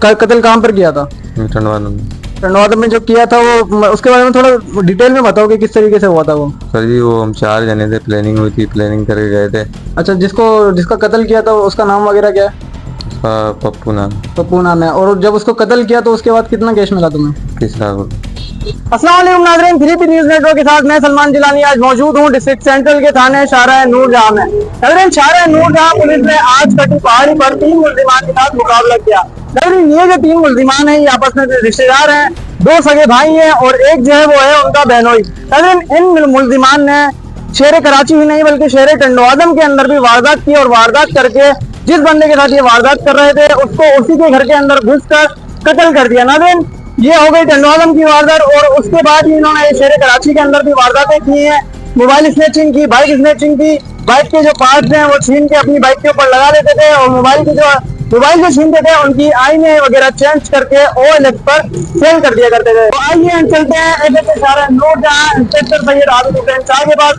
कत्ल कहाँ पर किया था? टंडवादम में जो किया था वो उसके बारे में थोड़ा डिटेल में बताओ कि किस तरीके से हुआ था वो। सर जी वो हम 4 जने थे, प्लानिंग हुई थी, प्लानिंग करके गए थे। अच्छा, जिसका कत्ल किया था उसका नाम वगैरह क्या है? उसका पप्पू नाम। पप्पू नाम है। और जब उसको कत्ल किया तो उसके बाद कितना कैश मिला तुम्हें? 30 लाख। अस्सलाम वालेकुम नाज़रीन, 3P न्यूज़ नेटवर्क के साथ मैं सलमान जिलानी आज मौजूद हूँ डिस्ट्रिक्ट सेंट्रल के थाने शाहराह नूरजहां में। नाज़रीन, शाहराह नूरजहां पुलिस ने आज कटी पहाड़ी पर 3 मुल्जिमान के साथ मुकाबला किया। नाज़रीन, ये जो 3 मुल्जिमान हैं ये आपस में रिश्तेदार हैं, 2 सगे भाई हैं और एक जो है वो है उनका बहनोई। नाज़रीन, इन मुल्जिमान ने शहर कराची ही नहीं बल्कि शहर टंडवादम के अंदर भी वारदात की और वारदात करके जिस बंदे के साथ ये वारदात कर रहे थे उसको उसी के घर के अंदर घुसकर कत्ल कर दिया। नाज़रीन, ये हो गई टंडवादम की वारदात और उसके बाद ही इन्होंने शहर कराची के अंदर भी वारदातें की हैं। मोबाइल स्नैचिंग की, बाइक स्नैचिंग की, बाइक के जो पार्ट्स हैं वो छीन के अपनी बाइक के ऊपर लगा देते थे और मोबाइल जो छीनते थे उनकी आईने वगैरह चेंज करके OLX पर सेल कर दिया करते थे। तो आइए हम चलते हैं एसएचओ शाहराह नूरजहां इंस्पेक्टर सैयद आबिद हुसैन शाह के पास,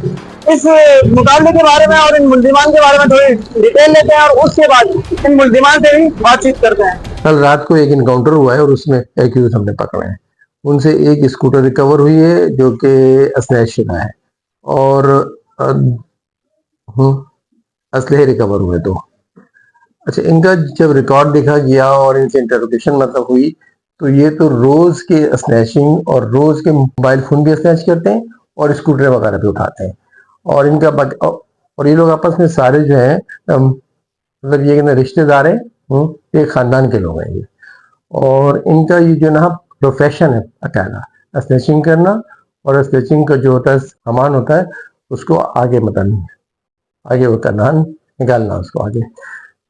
इस मुकाबले के बारे में और इन मुल्जिमान के बारे में थोड़ी डिटेल लेते हैं और उसके बाद इन मुल्जिमान से भी बातचीत करते हैं। कल रात को एक इनकाउंटर हुआ है और उसमें एक्यूज हमने पकड़े हैं। उनसे एक स्कूटर रिकवर हुई है जो कि स्नैच शुदा है और असलहे रिकवर हुए 2। अच्छा, इनका जब रिकॉर्ड देखा गया और इनसे इंटरोगेशन मतलब हुई तो ये तो रोज के स्नैचिंग और रोज के मोबाइल फोन भी स्नैच करते हैं और स्कूटर वगैरह भी उठाते हैं और और ये लोग आपस में सारे जो है मतलब ये ना रिश्तेदार हैं, एक खानदान के लोग हैं ये। और इनका ये जो ना प्रोफेशन है अकेला स्नैचिंग करना और स्नैचिंग का जो होता है सामान होता है उसको आगे आगे वो करना, निकालना उसको आगे।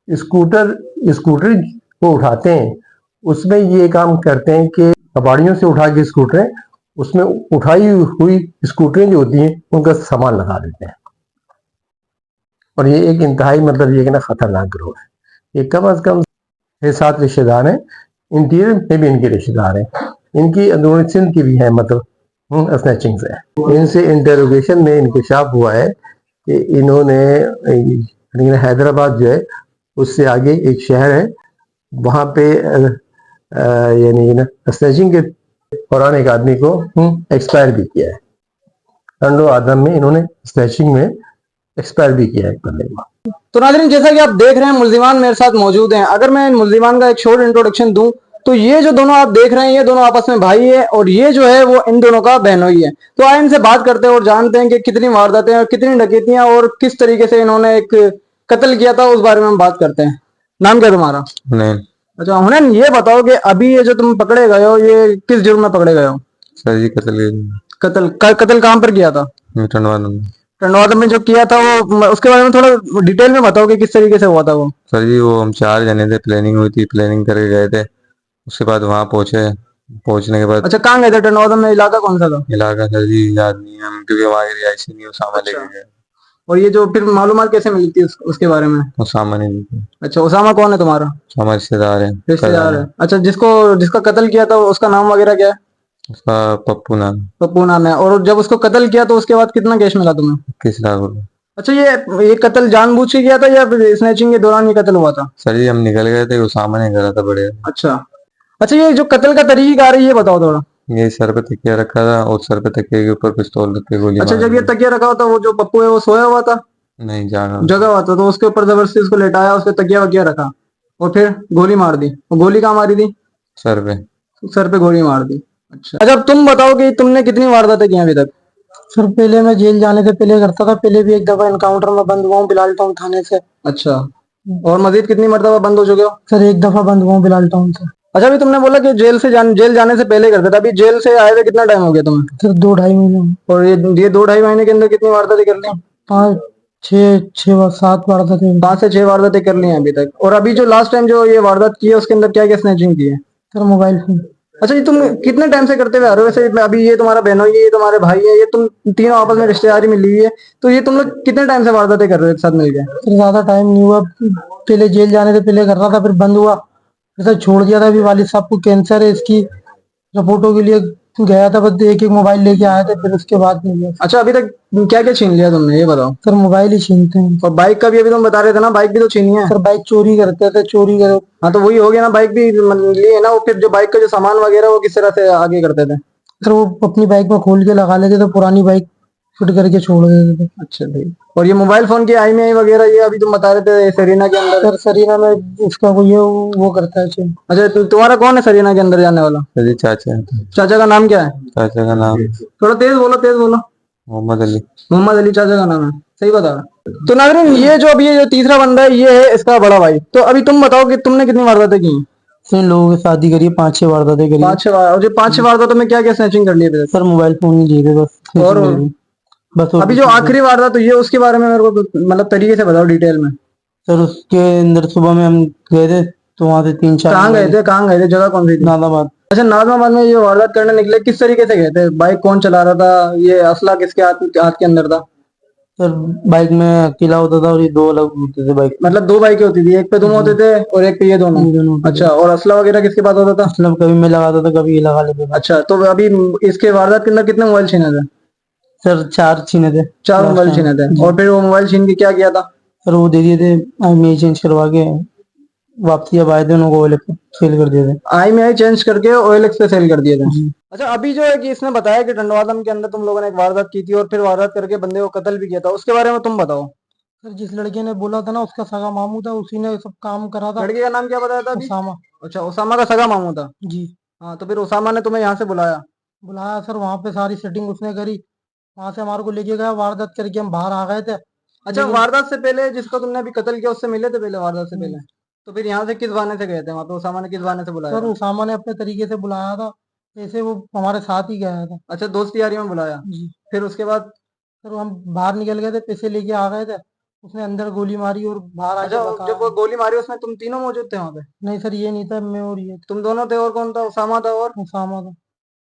स्कूटर को उठाते हैं, उसमें ये काम करते हैं कि कबाड़ियों से उठा के स्कूटरें, उसमें उठाई हुई स्कूटरें जो होती हैं उनका सामान लगा देते हैं। और ये एक इंतहाई मतलब ये कि ना खतरनाक ग्रोह है। ये कम अज कम 6-7 रिश्तेदार हैं, इंटीरियर में भी इनके रिश्तेदार हैं, इनकी अंदरूनी सिंध की भी है मतलब स्नैचिंग से। इनसे इंटरोगेशन में इंकशाफ हुआ है कि इन्होंने हैदराबाद जो है उससे आगे एक शहर है वहां पे यानी ना स्नैचिंग के दौरान एक आदमी को एक्सपायर भी किया है। टंडवादम में इन्होंने स्नैचिंग में एक्सपायर भी किया है एक बंदे को। तो नाज़रीन, जैसा कि आप देख रहे हैं मुल्जिमान मेरे साथ मौजूद हैं। अगर मैं इन मुल्जिमान का एक शॉर्ट इंट्रोडक्शन दूं तो ये जो दोनों आप देख रहे हैं ये दोनों आपस में भाई है और ये जो है वो इन दोनों का बहनोई है। तो आइए इनसे बात करते हैं और जानते हैं कि कितनी वारदातें और कितनी डकैतियां और किस तरीके से इन्होंने एक कत्ल किया था उस बारे में हम बात करते हैं। नाम क्या तुम्हारा? नहीं। अच्छा हुनैन, ये बताओ कि अभी ये जो तुम पकड़े गए हो ये किस जुर्म में पकड़े गए हो? सर जी कत्ल कहाँ पर किया था? टंडवादम। टंडवादम में जो किया था वो उसके बारे में थोड़ा डिटेल में बताओ कि किस तरीके से हुआ था वो। सर जी वो हम 4 जने थे, प्लानिंग हुई थी, प्लानिंग करके गए थे। उसके बाद वहां पहुंचने के बाद। अच्छा, कहाँ गए थे टंडवादम में? इलाका कौन सा था? इलाका सर जी याद नहीं है हम, क्योंकि वहाँ की रिहायशी नहीं, उसामा अच्छा। लेके गए। और ये जो फिर मालूमात कैसे मिली थी उसके बारे में? उसामा नहीं दी। अच्छा, उसामा कौन है तुम्हारा? हमारे रिश्तेदार है। रिश्तेदार है। अच्छा, जिसका कत्ल किया था उसका नाम वगैरह क्या है? उसका पप्पू नाम। पप्पू नाम है। और जब उसको कत्ल किया तो उसके बाद कितना कैश मिला तुम्हें? 30 लाख रुपए। अच्छा, ये कत्ल जानबूझ के किया था या फिर स्नैचिंग के दौरान ये कत्ल हुआ था? सर जी हम निकल गए थे, उसामा ने करा था बड़े। अच्छा। अच्छा, ये जो कत्ल का तरीका है ये बताओ थोड़ा। ये सर पे तकिया रखा था और सर पे तकिए के ऊपर पिस्तौल रख के गोली अच्छा, मार जब ये दी। तकिया रखा होता वो जो पप्पू है वो सोया हुआ था? नहीं जागा। जगह हुआ था तो उसके ऊपर जबरदस्ती उसको लेटाया, उसके तकिया वकिया रखा और फिर गोली मार दी। और गोली कहाँ मारी थी? सर पे। सर पे गोली मार दी। अच्छा, अब तुम बताओ कि तुमने कितनी वारदातें की हैं अभी तक? सर पहले मैं जेल जाने से पहले करता था, पहले भी एक दफा एनकाउंटर में बंद हुआ हूँ बिलाल टाउन थाने से। अच्छा, और मजीद कितनी मर्तबा बंद हो चुके हो? सर एक दफा बंद हुआ हूँ बिलाल टाउन से। अच्छा, अभी तुमने बोला कि जेल जाने से पहले करते थे, अभी जेल से आए हुए कितना टाइम हो गया तुम्हें? सर 2-2.5 महीने। और ये 2-2.5 महीने के अंदर कितनी वारदातें कर ली? 5-6-7 वारदातें। 5 से 6 वारदातें कर ली हैं अभी तक। और अभी जो लास्ट टाइम जो ये वारदात की है उसके अंदर क्या क्या स्नैचिंग की है? Sir mobile phone. अच्छा, ये तुम कितने टाइम से करते हुए आ रहे हो? वैसे अभी ये तुम्हारा बहनोई है, ये तुम्हारे भाई है, ये तुम तीनों आपस में रिश्तेदारी मिली हुई है, तो ये तुम लोग कितने टाइम से वारदातें कर रहे हो एक साथ मिलकर? सर ज्यादा टाइम नहीं हुआ, पहले जेल जाने से पहले कर रहा था, फिर बंद हुआ, फिर सर छोड़ दिया था। अभी वालिद साहब को कैंसर है, इसकी रिपोर्टों के लिए गया था, बस एक एक मोबाइल लेके आया था, फिर उसके बाद नहीं गया। अच्छा, अभी तक क्या क्या छीन लिया तुमने, ये बताओ। सर मोबाइल ही छीनते हैं। और बाइक का भी अभी तुम बता रहे थे ना, बाइक भी तो छीनी है। सर बाइक चोरी करते थे, चोरी कर। हाँ तो वही हो गया ना, बाइक भी ली है ना वो, फिर जो बाइक का जो सामान वगैरह वो किस तरह से आगे करते थे? सर वो अपनी बाइक में खोल के लगा लेते थे, पुरानी बाइक फिट करके छोड़ देते थे। अच्छा भाई। और ये मोबाइल फोन की IMEI वगैरह ये अभी तुम बता रहे थे सरीना के अंदर। सर सरीना में उसका कोई है, वो करता है चेक। अच्छा, तुम्हारा कौन है सरीना के अंदर जाने वाला? जी चाचा है। चाचा का नाम क्या है? चाचा का नाम थोड़ा तेज बोलो, तेज बोलो। मोहम्मद अली। मोहम्मद अली चाचा का नाम है, सही बता रहा। तो नाज़रीन, ये जो अभी ये जो तीसरा बंदा है ये है इसका बड़ा भाई। तो अभी तुम बताओ कि तुमने कितनी वारदातें की? इन लोगों की शादी करी 5-6 वारदातें करी। 5-6 बार। और जो 5-6 वारदातों में क्या क्या स्नैचिंग कर लिए थे? सर मोबाइल फोन ही लिए थे बस। और बस अभी जो आखिरी वारदात हुई है उसके बारे में मेरे को मतलब तरीके से बताओ, डिटेल में। सर उसके अंदर सुबह में हम गए थे, तो वहाँ से 3-4 कहाँ गए थे, कहाँ गए थे, जगह कौन सी थी? नादाबाद। अच्छा, नाजमाबाद में ये वारदात करने निकले, किस तरीके से गए थे? बाइक कौन चला रहा था? ये असला किसके हाथ के अंदर था? सर बाइक में अकेला होता था और ये 2 अलग होते थे बाइक। मतलब 2 बाइकें होती थी, एक पे तुम होते थे और एक पे ये दोनों? दोनों। अच्छा, और असला वगैरह किसके पास होता था? मतलब कभी मैं लगाता था, कभी ये लगा लेते थे। अच्छा, तो अभी इसके वारदात के अंदर कितने मोबाइल छीने थे? सर 4 छीने थे। 4 मोबाइल छीने थे। और फिर वो मोबाइल छीन के क्या किया था? सर वो दे दिए थे, मैं चेंज करवा के वापसी जब आए थे उनको सेल कर दिए थे। IMEI चेंज करके OLX पे सेल कर दिए थे। अच्छा, अभी जो है कि इसने बताया कि टंडवादम के अंदर तुम लोगों ने एक वारदात की थी और फिर वारदात करके बंदे को कत्ल भी किया था, उसके बारे में तुम बताओ। सर जिस लड़के ने बोला था ना, उसका सगा मामू था, उसी ने सब काम करा था। लड़के का नाम क्या बताया था अभी? उसामा। अच्छा, उसामा का सगा मामू था। जी। हाँ, तो फिर उसामा ने तुम्हें यहाँ से बुलाया? बुलाया सर, वहाँ पे सारी सेटिंग उसने करी, वहां से हमारे को लेके गया, वारदात करके हम बाहर आ गए थे। अच्छा, लेकिन वारदात से पहले जिसको तुमने अभी कत्ल किया उससे मिले थे पहले, वारदात से पहले? तो फिर यहाँ से किस बहाने से गए थे वहां पे? उसामा ने किस बहाने से बुलाया सर था? उसामा ने अपने तरीके से बुलाया था, जैसे वो हमारे साथ ही गया था। अच्छा, दोस्ती यारी में बुलाया। जी। फिर उसके बाद? सर हम बाहर निकल गए थे, पैसे लेके आ गए थे, उसने अंदर गोली मारी और बाहर आके अच्छा, बताया। जब वो गोली मारी उसमें तुम तीनों मौजूद थे वहां पे? नहीं सर ये नहीं था, मैं और ये तुम दोनों थे, और कौन था? उसामा था, और? उसामा था।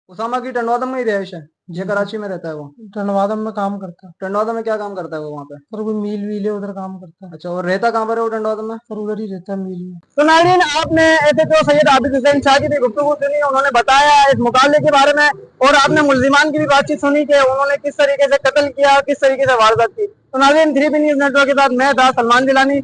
उसामा की टंडवादम में ही रिहाइश है या जी कराची में रहता है वो? टंडवादम में काम करता है। टंडवादम में क्या काम करता है वो वहाँ पे? सर कोई मील वील है, उधर काम करता है। अच्छा, और रहता कहाँ पर है वो टंडवादम में? सर उधर ही रहता है, मील में। तो नाज़रीन, आपने ऐसे तो सैयद आबिद हुसैन शाह की भी गुफ्तगू सुनी, उन्होंने बताया इस मुकाबले के बारे में, और आपने मुल्जिमान की भी बातचीत सुनी कि उन्होंने किस तरीके से कत्ल किया, किस तरीके से वारदात की। तो नाज़रीन, 3P न्यूज़ नेटवर्क के साथ मैं था सलमान जिलानी।